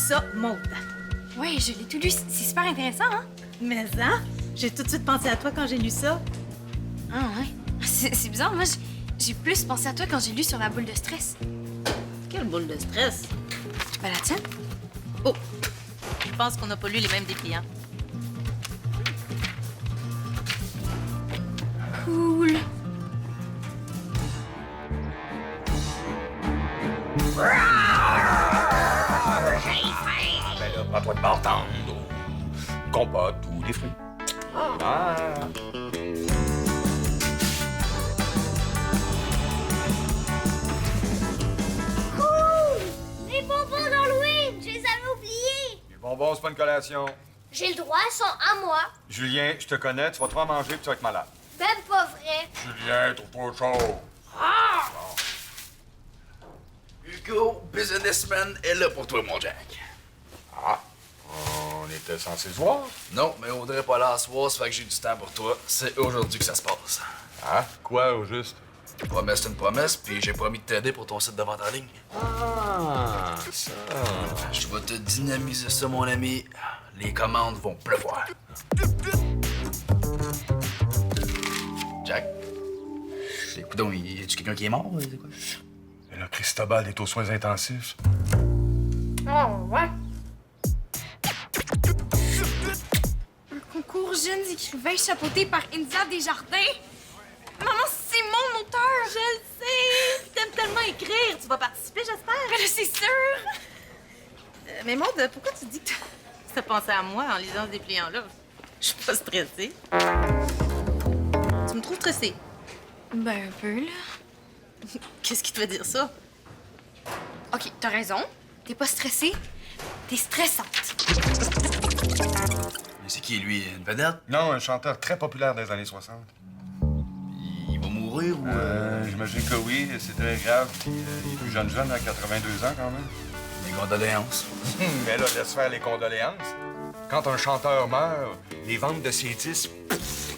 ça, Maude? Oui, je l'ai tout lu. C'est super intéressant, hein? Mais hein? J'ai tout de suite pensé à toi quand j'ai lu ça. Ah ouais? C'est bizarre, moi, j'ai plus pensé à toi quand j'ai lu sur la boule de stress. Quelle boule de stress. Ben la tienne? Oh! Je pense qu'on n'a pas lu les mêmes dépliants. Cool. Ben là, prends-toi de bartende ou compote ou des fruits. Ah. Les bonbons d'Halloween, je les avais oubliés. Les bonbons, c'est pas une collation. J'ai le droit, ils sont à moi. Julien, je te connais, tu vas trop en manger puis tu vas être malade. Même pas vrai. Julien, trouve-toi chaud. Hugo, businessman, est là pour toi, mon Jack. Ah, on était censé se voir. Non, mais Audrey est pas là à soir, ça fait que j'ai du temps pour toi. C'est aujourd'hui que ça se passe. Ah, quoi au juste? Promesse, c'est une promesse, puis j'ai promis de t'aider pour ton site de vente en ligne. Ah, ça. Je vais te dynamiser ça, mon ami. Les commandes vont pleuvoir. Jack? Écoute donc, y a-tu quelqu'un qui est mort? C'est quoi? Et là, Cristobal est aux soins intensifs. Oh, ouais. Un concours jeunes écrivains chapeauté par India Desjardins. Maman, c'est mon auteur! Je le sais! T'aimes tellement écrire. Tu vas participer, j'espère? Ben là, c'est sûr! Mais Maude, pourquoi tu dis que t'as pensé à moi en lisant ce dépliant-là? Je suis pas stressée. Tu me trouves stressée? Ben, un peu, là. Qu'est-ce qui te fait dire ça? OK, t'as raison. T'es pas stressée. T'es stressante. Mais c'est qui, lui? Une vedette? Non, un chanteur très populaire des années 60. Il va mourir ou... J'imagine que oui, c'est très grave. Puis, il est plus jeune, à 82 ans quand même. Mes condoléances. Mais là, laisse faire les condoléances. Quand un chanteur meurt, les ventes de ses disques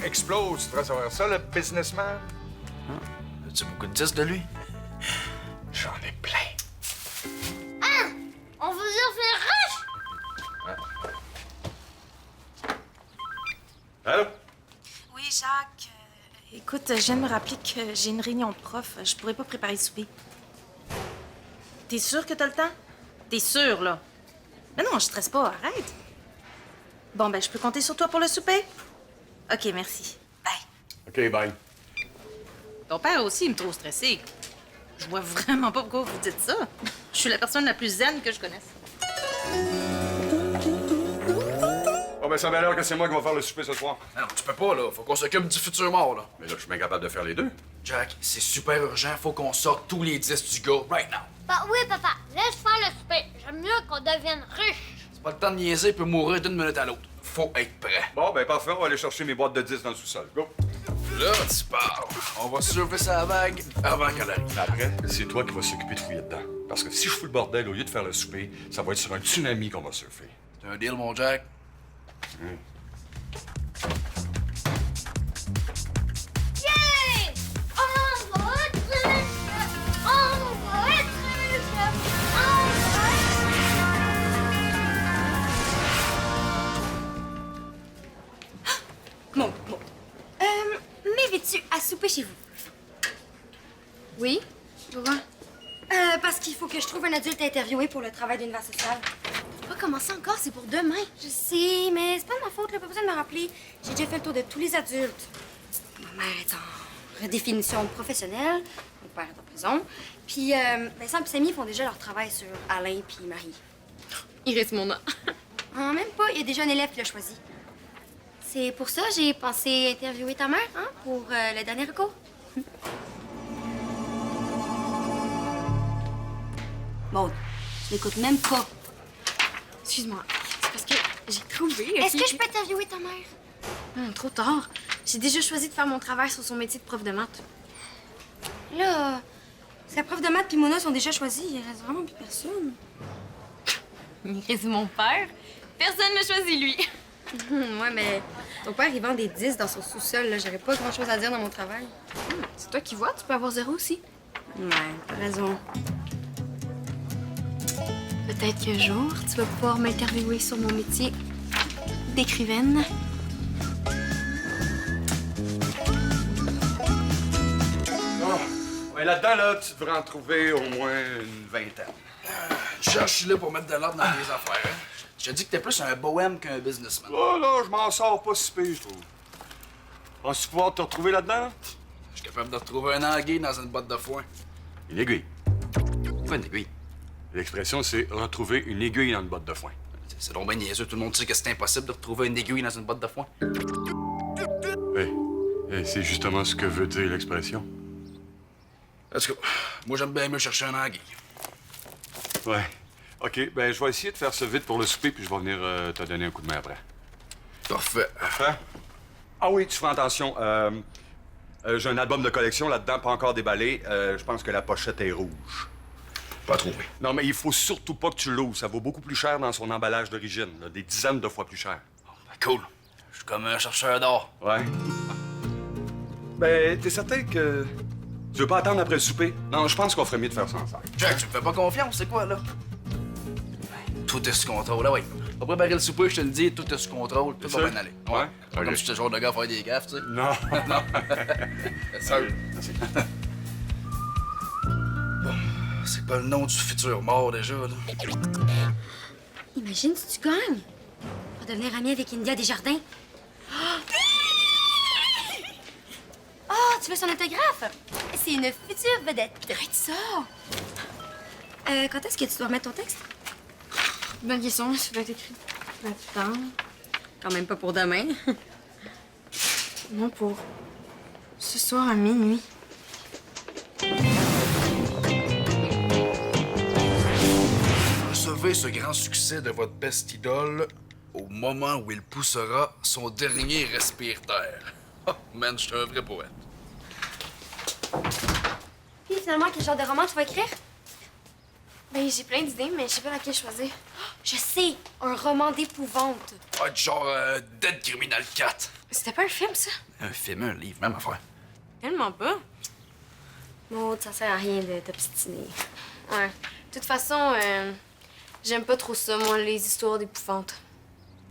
explosent. Tu devrais savoir ça, le businessman? As-tu beaucoup de disques de lui? J'en ai plein. On vous a fait rush. Allô? Oui, Jacques. Écoute, je viens de me rappeler que j'ai une réunion de prof. Je pourrais pas préparer le souper. T'es sûr que t'as le temps? T'es sûr, là? Mais non, je stresse pas. Arrête. Bon, ben, je peux compter sur toi pour le souper? OK, merci. Bye. OK, bye. Ton père aussi, il me trouve stressé. Je vois vraiment pas pourquoi vous dites ça. Je suis la personne la plus zen que je connaisse. Oh, ben, ça va l'air que c'est moi qui va faire le souper ce soir. Non, tu peux pas, là. Faut qu'on s'occupe du futur mort, là. Mais là, je suis bien capable de faire les deux. Jack, c'est super urgent. Faut qu'on sorte tous les disques du gars, right now. Bah oui, papa, laisse faire le souper. J'aime mieux qu'on devienne riche. C'est pas le temps de niaiser, il peut mourir d'une minute à l'autre. Faut être prêt. Bon, ben, parfait. On va aller chercher mes boîtes de 10 dans le sous-sol. Go. Là, tu parles. On va surfer sa vague avant qu'elle arrive. Mais après, c'est toi qui vas s'occuper de fouiller dedans. Parce que si je fous le bordel au lieu de faire le souper, ça va être sur un tsunami qu'on va surfer. C'est un deal, mon Jack? Yeah! On va être riche! On va être riche! On va Bon. M'invites-tu à souper chez vous? Oui? Pourquoi? Parce qu'il faut que je trouve un adulte à interviewer pour le travail d'univers social. Pas commencé encore, c'est pour demain. Je sais, mais c'est pas de ma faute, là, pas besoin de me rappeler. J'ai déjà fait le tour de tous les adultes. Ma mère est en redéfinition professionnelle, mon père est en prison. Puis Vincent et Samy font déjà leur travail sur Alain puis Marie. Il reste mon nom. Même pas, il y a déjà un élève qui l'a choisi. C'est pour ça que j'ai pensé interviewer ta mère, hein, pour le dernier recours. Bon, je l'écoute même pas. Excuse-moi, c'est parce que j'ai trouvé... Est-ce que je peux interviewer ta mère? Trop tard. J'ai déjà choisi de faire mon travail sur son métier de prof de maths. Là, si la prof de maths et Mona sont déjà choisis, il reste vraiment plus personne. Il reste mon père. Personne ne choisit lui. Ouais, mais ton père, il vend des disques dans son sous-sol. Là, j'aurais pas grand-chose à dire dans mon travail. C'est toi qui vois, tu peux avoir 0 aussi. Ouais, t'as raison. Peut-être qu'un jour, tu vas pouvoir m'interviewer sur mon métier d'écrivaine. Ouais, là-dedans, là, tu devrais en trouver au moins une vingtaine. Je cherche là pour mettre de l'ordre dans les affaires. Hein. Je te dis que t'es plus un bohème qu'un businessman. Oh là, je m'en sors pas si pire, je trouve. Penses-tu pouvoir te retrouver là-dedans? Je suis capable de retrouver un anguille dans une botte de foin. Une aiguille. Quoi, une aiguille? L'expression, c'est retrouver une aiguille dans une botte de foin. C'est donc bien niaiseux. Tout le monde sait que c'est impossible de retrouver une aiguille dans une botte de foin. Oui. Et c'est justement ce que veut dire l'expression. Let's go. Moi, j'aime bien mieux chercher un anguille. Ouais. OK, ben je vais essayer de faire ça vite pour le souper, puis je vais venir te donner un coup de main après. Parfait. Hein? Ah oui, tu fais attention. J'ai un album de collection là-dedans, pas encore déballé. Je pense que la pochette est rouge. Pas trouvé. Non, mais il faut surtout pas que tu l'ouvres. Ça vaut beaucoup plus cher dans son emballage d'origine. Là, des dizaines de fois plus cher. Cool. Je suis comme un chercheur d'or. Ouais. Ben, t'es certain que... Tu veux pas attendre après le souper? Non, je pense qu'on ferait mieux de faire ça ensemble. Jack, tu me fais pas confiance, c'est quoi, là? Tout est sous contrôle, là, oui. On va préparer le souper, je te le dis, tout est sous contrôle, tout va sûr? bien aller. Ouais? Pas Ok. comme si j'étais le genre de gars à faire des gaffes, tu sais. Non. Non. Sérieux. Merci. C'est pas le nom du futur mort, déjà, là. Imagine si tu gagnes. On va devenir ami avec India Desjardins. Oh, tu veux son autographe? C'est une future vedette. Arrête ça! Quand est-ce que tu dois remettre ton texte? Bonne question, ça doit être écrit là-dedans. Quand même pas pour demain. Non, pour ce soir à minuit. Recevez ce grand succès de votre best idole au moment où il poussera son dernier respire-terre. Oh, man, je suis un vrai poète. Puis finalement, quel genre de roman tu vas écrire? Ben, j'ai plein d'idées, mais je sais pas laquelle choisir. Je sais, un roman d'épouvante. Ah, du genre Dead Criminal 4. C'était pas un film, ça? Un film, un livre, même affaire. Tellement pas. Maud, ça sert à rien de t'obstiner. Ouais. De toute façon, j'aime pas trop ça, moi, les histoires d'épouvante.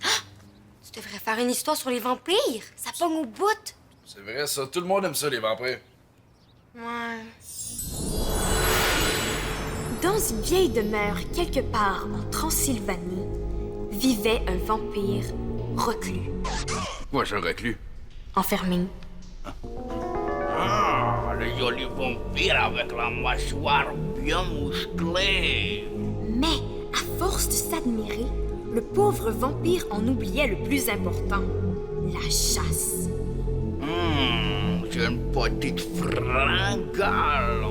Tu devrais faire une histoire sur les vampires. Ça pogne au bout. C'est vrai, ça. Tout le monde aime ça, les vampires. Ouais. Dans une vieille demeure quelque part en Transylvanie, vivait un vampire reclus, Moi, je reclus. enfermé. Ah, le joli vampire avec la mâchoire bien musclée. Mais, à force de s'admirer, le pauvre vampire en oubliait le plus important, la chasse. C'est une petite fringale.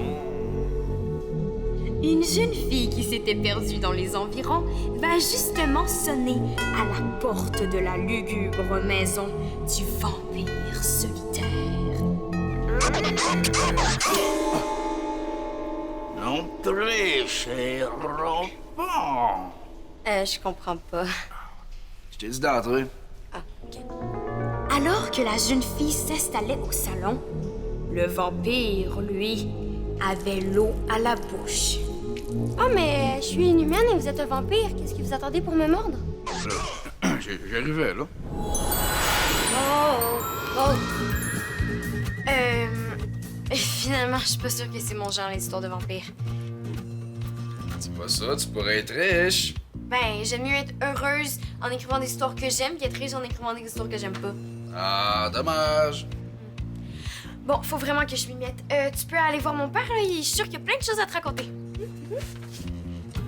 Une jeune fille qui s'était perdue dans les environs va justement sonner à la porte de la lugubre maison du vampire solitaire. Entrez, cher enfant. Je comprends pas. Je t'ai dit d'entrer. Ah, ok. Alors que la jeune fille s'installait au salon, le vampire, lui, avait l'eau à la bouche. Oh, mais je suis inhumaine et vous êtes un vampire. Qu'est-ce que vous attendez pour me mordre? J'arrivais, là. Oh! Finalement, je suis pas sûre que c'est mon genre, les histoires de vampires. C'est pas ça, tu pourrais être riche. Ben, j'aime mieux être heureuse en écrivant des histoires que j'aime qu'être riche en écrivant des histoires que j'aime pas. Ah, dommage. Bon, faut vraiment que je m'y mette. Tu peux aller voir mon père, là, il est sûr qu'il y a plein de choses à te raconter.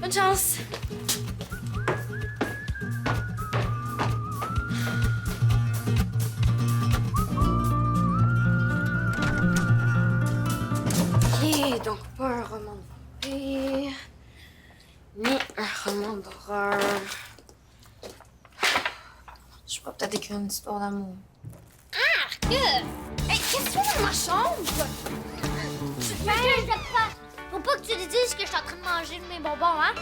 Bonne chance! Ok, donc pas un roman de vampire, ni un roman d'horreur. Je pourrais peut-être écrire une histoire d'amour. Hey, qu'est-ce que tu fais dans ma chambre? Faut pas que tu lui dises que je suis en train de manger de mes bonbons, hein?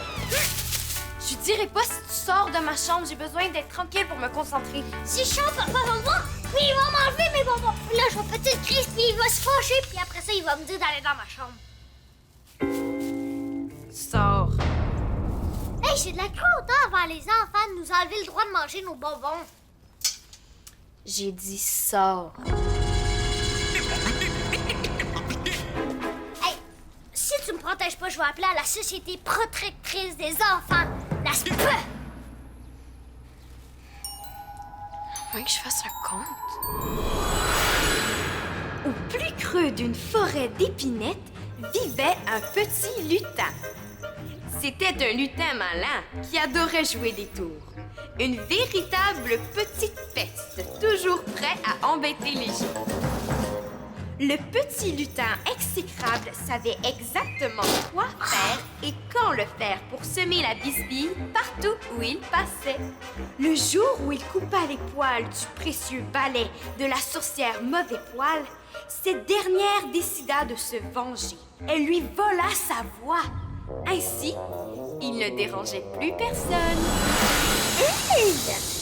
Je lui dirai pas si tu sors de ma chambre. J'ai besoin d'être tranquille pour me concentrer. Si je chante, papa va me voir, puis il va m'enlever mes bonbons. Puis là, je vais péter une crise, puis il va se fâcher, puis après ça, il va me dire d'aller dans ma chambre. Sors. Hey, Hey, c'est de la cruauté envers les enfants de nous enlever le droit de manger nos bonbons. J'ai dit sors. Hey, si tu me protèges pas, je vais appeler à la Société protectrice des enfants. La SPE. Faut que je fasse un compte. Au plus creux d'une forêt d'épinettes vivait un petit lutin. C'était un lutin malin qui adorait jouer des tours. Une véritable petite peste, toujours prêt à embêter les gens. Le petit lutin exécrable savait exactement quoi faire et quand le faire pour semer la bisbille partout où il passait. Le jour où il coupa les poils du précieux balai de la sorcière Mauvais Poil, cette dernière décida de se venger. Elle lui vola sa voix. Ainsi, il ne dérangeait plus personne. Hey!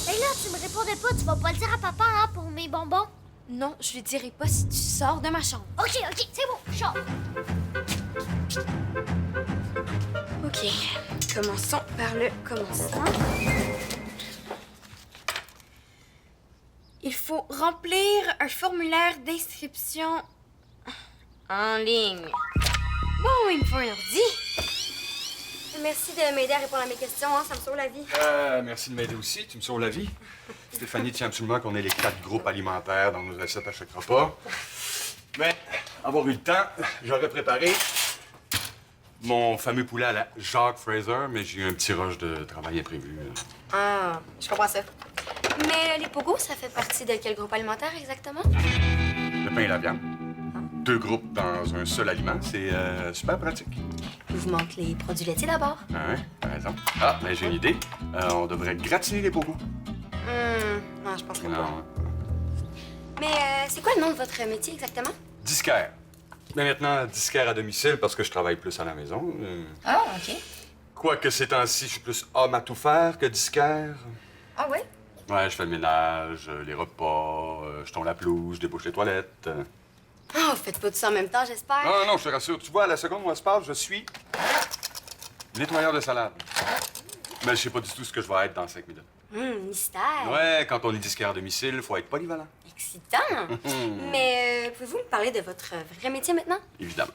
Mais là, tu me répondais pas, tu vas pas le dire à papa, hein, pour mes bonbons? Non, je lui dirai pas si tu sors de ma chambre. Ok, c'est bon, je sors. Ok, commençons par le commencement. Il faut remplir un formulaire d'inscription en ligne. Bon, il me faut un ordi. Merci de m'aider à répondre à mes questions, hein, ça me sauve la vie. Merci de m'aider aussi, tu me sauves la vie. Stéphanie tient absolument qu'on ait les 4 groupes alimentaires dans nos assiettes à chaque repas. Mais, avoir eu le temps, j'aurais préparé mon fameux poulet à la Jacques Fraser, mais j'ai eu un petit rush de travail imprévu. Ah, je comprends ça. Mais les pogos, ça fait partie de quel groupe alimentaire exactement? Le pain et la viande. 2 groupes dans un seul aliment, c'est super pratique. Il vous manque les produits laitiers d'abord. Ah ouais, t'as raison. Ah, ben j'ai une idée. On devrait gratiner les pogos. Non, je penserais pas. Non. Mais c'est quoi le nom de votre métier exactement? Disquaire. Mais maintenant, disquaire à domicile parce que je travaille plus à la maison. Ah, OK. Quoique ces temps-ci, je suis plus homme à tout faire que disquaire. Ah ouais? Ouais, je fais le ménage, les repas, je tombe la pelouse, je débouche les toilettes. Oh, faites pas tout ça en même temps, j'espère. Non, non, je te rassure. Tu vois, à la seconde où on se parle, je suis nettoyeur de salade. Mais je sais pas du tout ce que je vais être dans 5 minutes. Mystère. Ouais, quand on est disquaire à domicile, faut être polyvalent. Excitant. Mais pouvez-vous me parler de votre vrai métier maintenant? Évidemment.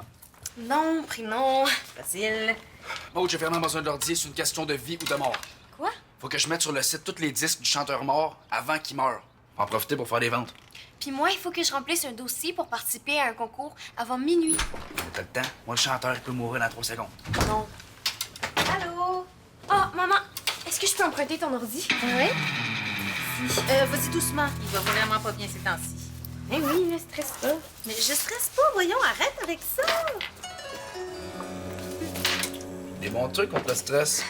Nom, prénom, facile. Bon, j'ai vraiment besoin de leur dire, c'est une question de vie ou de mort. Quoi? Faut que je mette sur le site tous les disques du chanteur mort avant qu'il meure. Faut en profiter pour faire des ventes. Puis moi, il faut que je remplisse un dossier pour participer à un concours avant minuit. T'as le temps? Moi, le chanteur, il peut mourir dans 3 secondes. Non. Allô? Oh, maman, est-ce que je peux emprunter ton ordi? Oui? Vas-y doucement. Il va vraiment pas bien ces temps-ci. Eh oui, ne stresse pas. Mais je stresse pas, voyons, arrête avec ça. Des bons trucs contre le stress.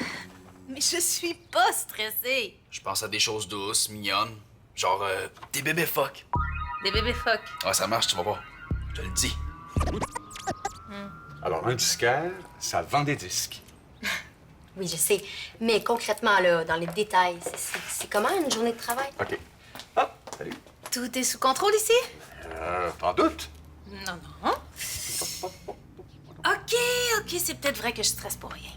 Mais je suis pas stressée. Je pense à des choses douces, mignonnes. Genre, des bébés phoques. Des bébés phoques. Ah, ça marche, tu vas voir. Je te le dis. Alors, un disquaire, ça vend des disques. Oui, je sais. Mais concrètement, là, dans les détails, c'est comment une journée de travail? OK. Ah, salut. Tout est sous contrôle ici? T'en doutes? Non, non. OK, c'est peut-être vrai que je stresse pour rien.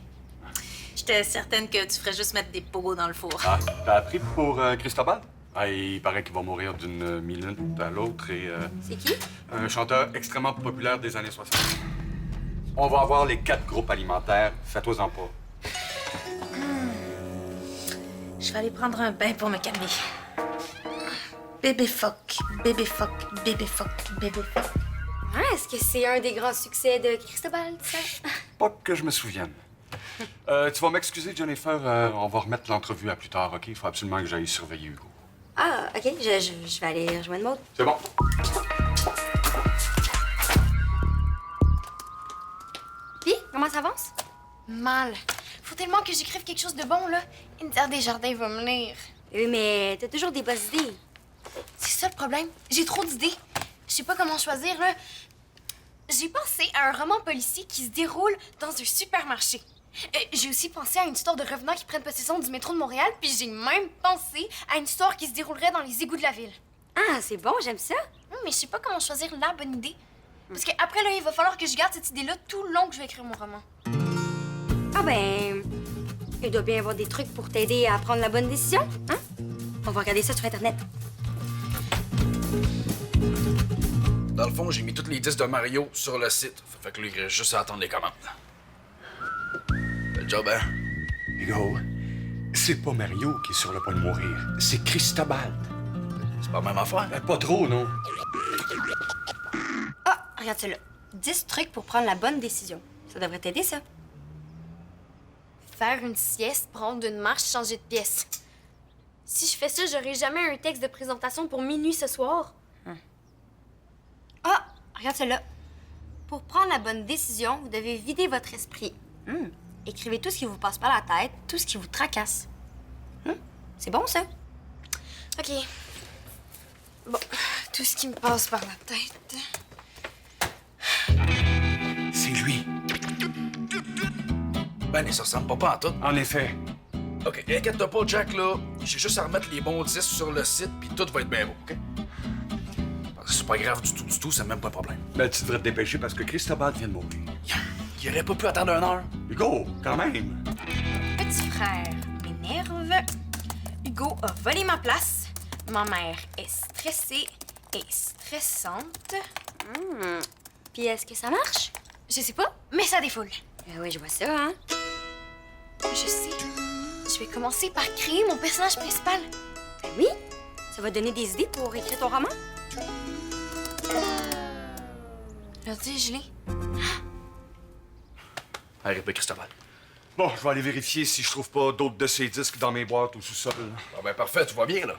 J'étais certaine que tu ferais juste mettre des pogos dans le four. Ah, t'as appris pour Cristobal? Ah, il paraît qu'il va mourir d'une minute à l'autre et... C'est qui? un chanteur extrêmement populaire des années 60. On va avoir les 4 groupes alimentaires. Fais-toi-en pas. Je vais aller prendre un bain pour me calmer. Bébé phoque, bébé phoque, bébé phoque, bébé phoque. Ah, est-ce que c'est un des grands succès de Cristobal, ça? Pas que je me souvienne. Tu vas m'excuser, Jennifer. On va remettre l'entrevue à plus tard, OK? Il faut absolument que j'aille surveiller Hugo. Ah, OK. Je vais aller rejoindre Maud. C'est bon. Puis, comment ça avance? Mal. Faut tellement que j'écrive quelque chose de bon, là. Inter Desjardins va me lire. Oui, mais t'as toujours des bonnes idées. C'est ça le problème. J'ai trop d'idées. Je sais pas comment choisir, là. J'ai pensé à un roman policier qui se déroule dans un supermarché. J'ai aussi pensé à une histoire de revenants qui prennent possession du métro de Montréal, puis j'ai même pensé à une histoire qui se déroulerait dans les égouts de la ville. Ah, c'est bon, j'aime ça. Mais je sais pas comment choisir la bonne idée. Parce qu'après, là, il va falloir que je garde cette idée-là tout le long que je vais écrire mon roman. Ah ben... Il doit bien y avoir des trucs pour t'aider à prendre la bonne décision, hein? On va regarder ça sur Internet. Dans le fond, j'ai mis tous les disques de Mario sur le site. Fait que là, il reste juste à attendre les commandes. Bel job, hein? Hugo, c'est pas Mario qui est sur le point de mourir. C'est Cristobal. C'est pas la même affaire. Ben, pas trop, non? Ah, regarde ça là. 10 trucs pour prendre la bonne décision. Ça devrait t'aider, ça. Faire une sieste, prendre une marche, changer de pièce. Si je fais ça, j'aurai jamais un texte de présentation pour minuit ce soir. Ah, regarde ça là. Pour prendre la bonne décision, vous devez vider votre esprit. Écrivez tout ce qui vous passe par la tête, tout ce qui vous tracasse. C'est bon, ça? OK. Bon, tout ce qui me passe par la tête. C'est lui. Ben, ça ressemble pas en tout. En effet. OK, inquiète-toi pas, Jack, là. J'ai juste à remettre les bons disques sur le site, puis tout va être bien beau, OK? C'est pas grave du tout, c'est même pas un problème. Ben, tu devrais te dépêcher parce que Cristobal vient de mourir. Il aurait pas pu attendre 1 heure. Hugo, quand même. Petit frère m'énerve. Hugo a volé ma place. Ma mère est stressée et stressante. Puis est-ce que ça marche? Je sais pas, mais ça défoule. Oui, je vois ça, hein? Je sais. Je vais commencer par créer mon personnage principal. Ben oui. Ça va donner des idées pour écrire ton roman? L'ordi est gelé. Allez, répète, Cristobal. Bon, je vais aller vérifier si je trouve pas d'autres de ces disques dans mes boîtes au sous-sol. Ah ben parfait, tu vois bien, là.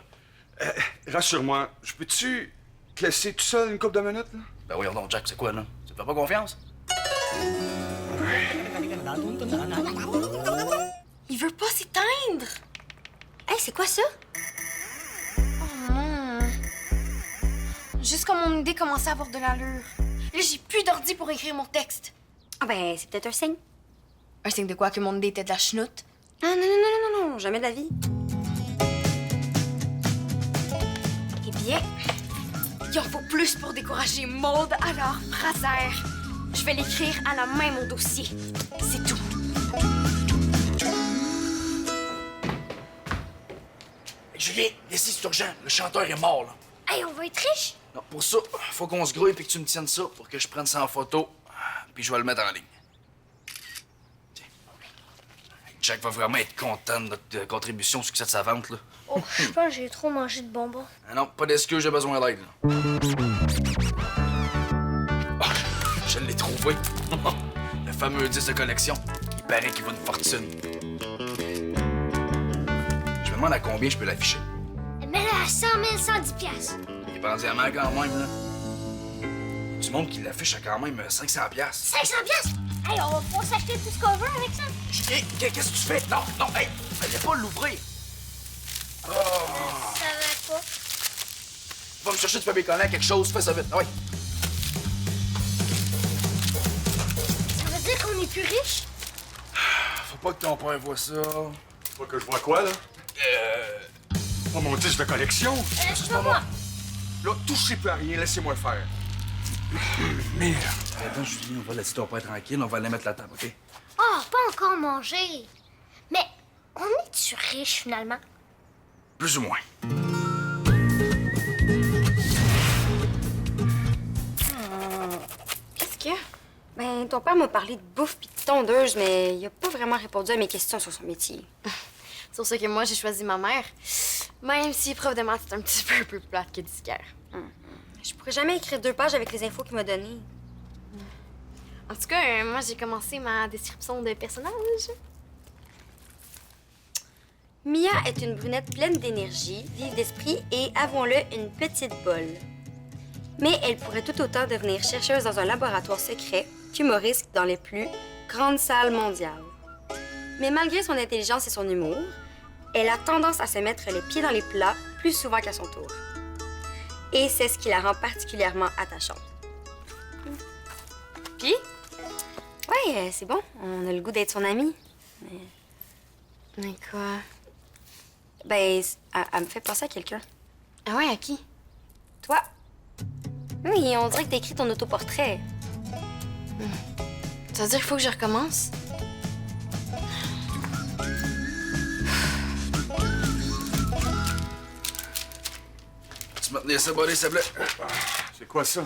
Rassure-moi, je peux-tu te laisser tout seul une couple de minutes, là? Ben voyons donc, Jack, c'est quoi, là? Tu me fais pas confiance? Il veut pas s'éteindre. Hey, c'est quoi ça? Oh non. Juste quand mon idée commençait à avoir de l'allure. Là, j'ai plus d'ordi pour écrire mon texte. Ah ben, c'est peut-être un signe. Un signe de quoi? Que mon idée était de la chenoute? Ah non, non, non, non, non, jamais de la vie. Eh bien, il en faut plus pour décourager Maude, alors Fraser. Je vais l'écrire à la main, mon dossier. C'est tout. Hey, Julien, ici, c'est urgent. Le chanteur est mort, là. Hey, on va être riche. Non, pour ça, faut qu'on se grouille et que tu me tiennes ça pour que je prenne ça en photo. Puis je vais le mettre en ligne. Tiens. Jack va vraiment être content de notre contribution au succès de sa vente, là. Oh, je pense que j'ai trop mangé de bonbons. Ah non, pas d'excuse, j'ai besoin d'aide, là. Ah, je l'ai trouvé. Le fameux 10 de collection. Il paraît qu'il vaut une fortune. Je me demande à combien je peux l'afficher. Mais là, à 100 000, 110 piastres. Il est pas en diamant quand même, là. Du monde qui l'affiche à quand même 500 piastres. 500 piastres? Hey, on va pouvoir s'acheter tout ce qu'on veut avec ça. Hey, qu'est-ce que tu fais? Non, non, hey! Fallait pas l'ouvrir. Je savais pas. Va me chercher du papier collant, quelque chose, fais ça vite. Ah oui. Ça veut dire qu'on est plus riche? Faut pas que ton père voit ça. Faut que je vois quoi, là? Oh, mon disque de collection? C'est pas moi. Là, touchez plus à rien, laissez-moi faire. Merde. Attends, Julien, on va laisser ton père tranquille, on va aller mettre la table, OK? Oh, pas encore mangé. Mais on est-tu riche, finalement? Plus ou moins. Qu'est-ce qu'il y a? Ben, ton père m'a parlé de bouffe pis de tondeuse, mais il a pas vraiment répondu à mes questions sur son métier. C'est pour ça que moi, j'ai choisi ma mère. Même si prof de maths, c'est un petit peu plus plate que disquaire. Je pourrais jamais écrire 2 pages avec les infos qu'il m'a données. En tout cas, moi, j'ai commencé ma description de personnage. Mia est une brunette pleine d'énergie, vive d'esprit et, avouons-le, une petite bolle. Mais elle pourrait tout autant devenir chercheuse dans un laboratoire secret qu'humoriste dans les plus grandes salles mondiales. Mais malgré son intelligence et son humour, elle a tendance à se mettre les pieds dans les plats plus souvent qu'à son tour. Et c'est ce qui la rend particulièrement attachante. Puis? Ouais, c'est bon. On a le goût d'être son amie. Mais quoi? Ben, elle me fait penser à quelqu'un. Ah ouais, à qui? Toi? Oui, on dirait que t'as écrit ton autoportrait. Ça veut dire qu'il faut que je recommence? me tenir ça, bolé, s'il te plaît. C'est quoi ça?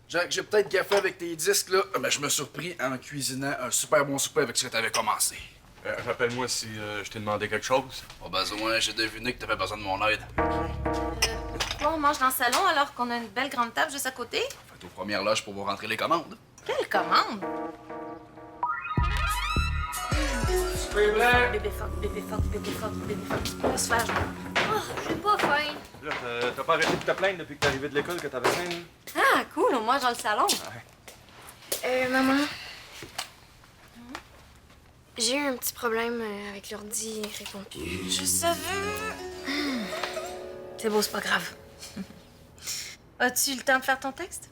Jack, j'ai peut-être gaffé avec tes disques, là, mais je me suis surpris en cuisinant un super bon souper avec ce que t'avais commencé. Rappelle-moi si je t'ai demandé quelque chose. Pas besoin, j'ai deviné que t'avais besoin de mon aide. Bon, on mange dans le salon alors qu'on a une belle grande table juste à côté. Faites aux premières loges pour vous rentrer les commandes. Quelle commande? Bébé fuck, bébé fuck, bébé fuck, bébé fuck. Laisse faire. Oh, j'ai pas faim. Là, t'as pas arrêté de te plaindre depuis que t'es arrivé de l'école que t'avais faim, là? Ah, cool, on mange dans le salon. Maman. J'ai eu un petit problème avec l'ordi, il répond plus. Je savais. C'est beau, c'est pas grave. As-tu eu le temps de faire ton texte?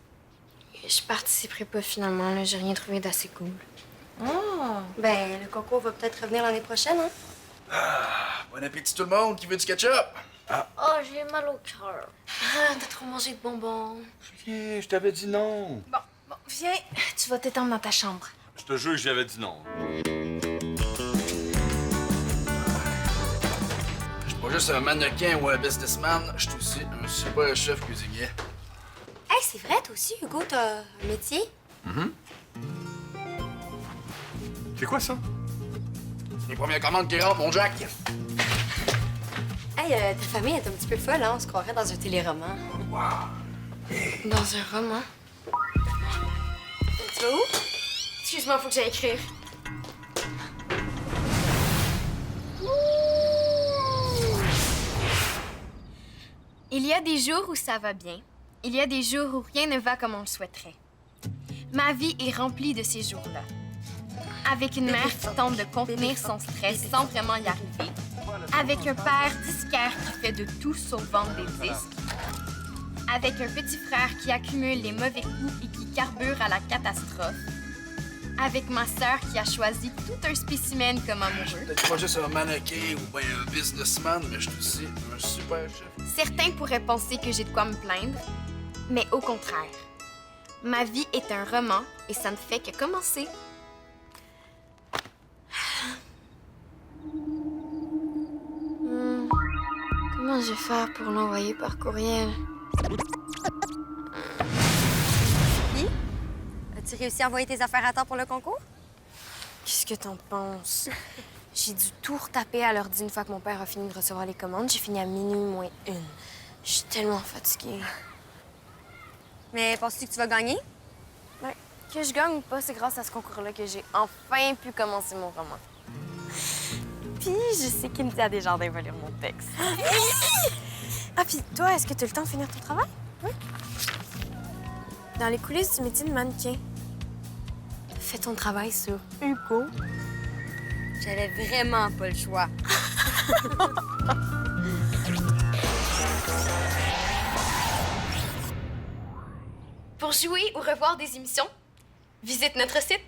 Je participerai pas finalement, là, j'ai rien trouvé d'assez cool. Oh! Ben, le concours va peut-être revenir l'année prochaine, hein? Bon appétit tout le monde, qui veut du ketchup? Oh, j'ai mal au cœur. Ah, t'as trop mangé de bonbons. Viens, je t'avais dit non. Bon, viens. Tu vas t'étendre dans ta chambre. Je te jure que j'avais dit non. Je suis pas juste un mannequin ou un businessman, je suis aussi un super chef cuisinier. Hey, c'est vrai, toi aussi, Hugo, t'as un métier? C'est quoi ça? Les premières commandes qui rentrent, mon Jack. Hey, ta famille est un petit peu folle, hein? On se croirait dans un téléroman. Dans un roman. Tu vas où? Excuse-moi, faut que j'aille écrire. Il y a des jours où ça va bien. Il y a des jours où rien ne va comme on le souhaiterait. Ma vie est remplie de ces jours-là. Avec une mère qui tente de contenir son stress sans vraiment y arriver. Avec un père disquaire qui fait de tout sauf vendre des disques. Avec un petit frère qui accumule les mauvais coups et qui carbure à la catastrophe. Avec ma sœur qui a choisi tout un spécimen comme amoureux. Peut-être pas juste un mannequin ou bien un businessman, mais je suis aussi un super chef. Certains pourraient penser que j'ai de quoi me plaindre, mais au contraire. Ma vie est un roman et ça ne fait que commencer. Comment je vais faire pour l'envoyer par courriel? Puis, as-tu réussi à envoyer tes affaires à temps pour le concours? Qu'est-ce que t'en penses? J'ai dû tout retaper à l'ordi une fois que mon père a fini de recevoir les commandes. J'ai fini à minuit moins une. Je suis tellement fatiguée. Mais penses-tu que tu vas gagner? Ouais. Que je gagne ou pas, c'est grâce à ce concours-là que j'ai enfin pu commencer mon roman. Puis, je sais qu'India Desjardins va lire mon texte. Ah, puis toi, est-ce que tu as le temps de finir ton travail? Oui. Dans les coulisses du métier de mannequin. Fais ton travail sur Hugo. J'avais vraiment pas le choix. Pour jouer ou revoir des émissions, visite notre site